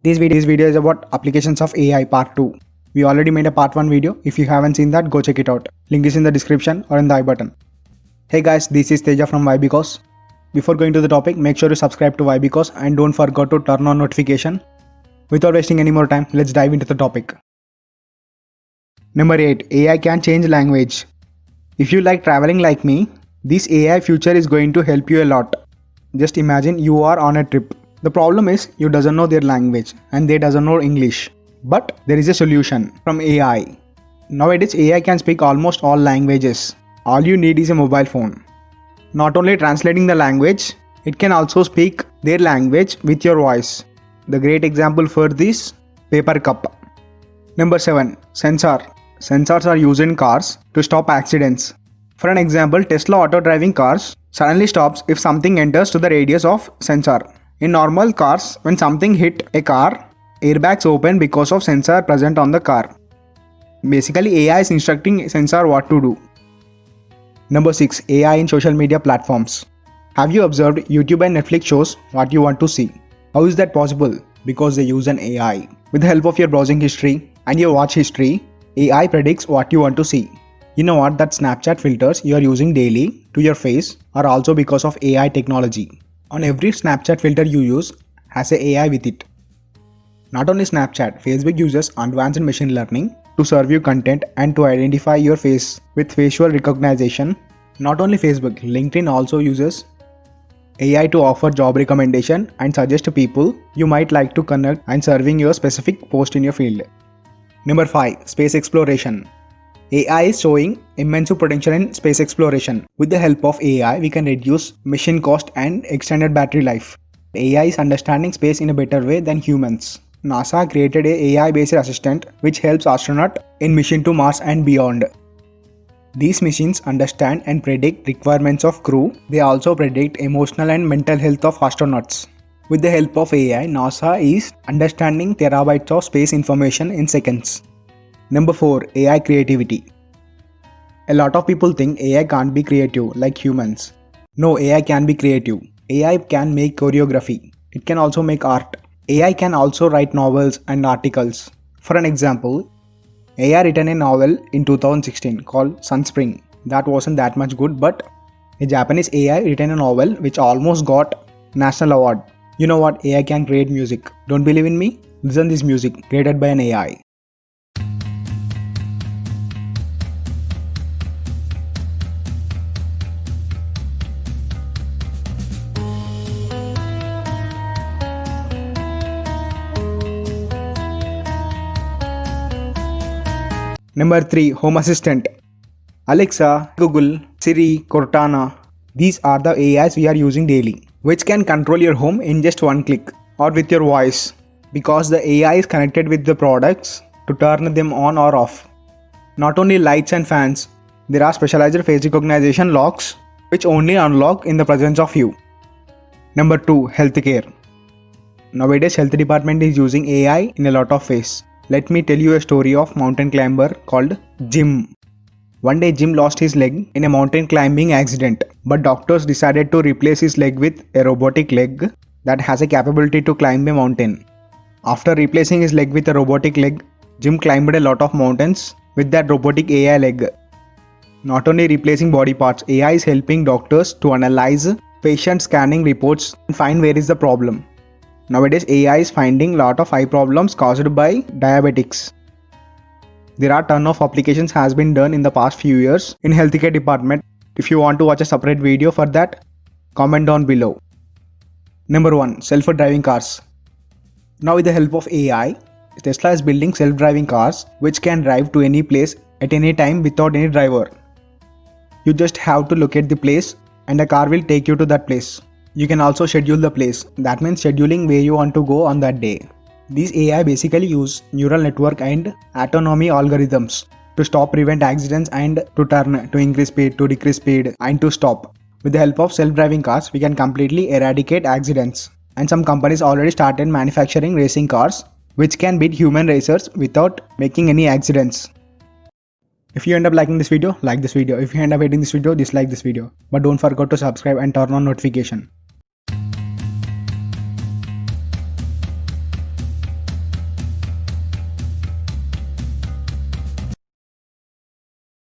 This video is about applications of AI part 2. We already made a part 1 video. If you haven't seen that, go check it out. Link is in the description or in the I button. Hey guys, this is Teja from Whybecause. Before going to the topic, make sure to subscribe to Whybecause and don't forget to turn on notification. Without wasting any more time, let's dive into the topic. Number 8. AI can change language. If you like traveling like me, this AI future is going to help you a lot. Just imagine you are on a trip. The problem is you doesn't know their language and they doesn't know English. But there is a solution from AI. Nowadays AI can speak almost all languages. All you need is a mobile phone. Not only translating the language, it can also speak their language with your voice. The great example for this, Paper Cup. Number 7. Sensor. Sensors are used in cars to stop accidents. For an example, Tesla auto-driving cars suddenly stops if something enters to the radius of sensor. In normal cars, when something hit a car, airbags open because of sensor present on the car. Basically, AI is instructing sensor what to do. Number 6. AI in social media platforms. Have you observed YouTube and Netflix shows what you want to see? How is that possible? Because they use an AI. With the help of your browsing history and your watch history, AI predicts what you want to see. You know what? That Snapchat filters you are using daily to your face are also because of AI technology. On every Snapchat filter you use has a AI with it. Not only Snapchat, Facebook uses advanced machine learning to serve you content and to identify your face with facial recognition. Not only Facebook, LinkedIn also uses AI to offer job recommendation and suggest to people you might like to connect and serving your specific post in your field. Number 5. Space exploration. AI is showing immense potential in space exploration. With the help of AI, we can reduce mission cost and extended battery life. AI is understanding space in a better way than humans. NASA created a AI-based assistant which helps astronauts in mission to Mars and beyond. These machines understand and predict requirements of crew. They also predict emotional and mental health of astronauts. With the help of AI, NASA is understanding terabytes of space information in seconds. Number 4. AI creativity. A lot of people think AI can't be creative like humans. No, AI can be creative. AI can make choreography. It can also make art. AI can also write novels and articles. For an example, AI written a novel in 2016 called Sunspring. That wasn't that much good, but a Japanese AI written a novel which almost got national award. You know what? AI can create music. Don't believe in me? Listen this music created by an AI. Number 3. Home Assistant. Alexa, Google, Siri, Cortana. These are the AIs we are using daily, which can control your home in just one click or with your voice, because the AI is connected with the products to turn them on or off. Not only lights and fans, there are specialized face recognition locks which only unlock in the presence of you. Number 2. Healthcare. Nowadays, health department is using AI in a lot of ways. Let me tell you a story of mountain climber called Jim. One day Jim lost his leg in a mountain climbing accident, but doctors decided to replace his leg with a robotic leg that has a capability to climb a mountain. After replacing his leg with a robotic leg, Jim climbed a lot of mountains with that robotic AI leg. Not only replacing body parts, AI is helping doctors to analyze patient scanning reports and find where is the problem. Nowadays, AI is finding a lot of eye problems caused by diabetics. There are a ton of applications has been done in the past few years in healthcare department. If you want to watch a separate video for that, comment down below. Number 1. Self-driving cars. Now with the help of AI, Tesla is building self-driving cars which can drive to any place at any time without any driver. You just have to locate the place and the car will take you to that place. You can also schedule the place. That means scheduling where you want to go on that day. These AI basically use neural network and autonomy algorithms to stop prevent accidents and to turn, to increase speed, to decrease speed and to stop. With the help of self-driving cars, we can completely eradicate accidents. And some companies already started manufacturing racing cars which can beat human racers without making any accidents. If you end up liking this video, like this video. If you end up hating this video, dislike this video. But don't forget to subscribe and turn on notification.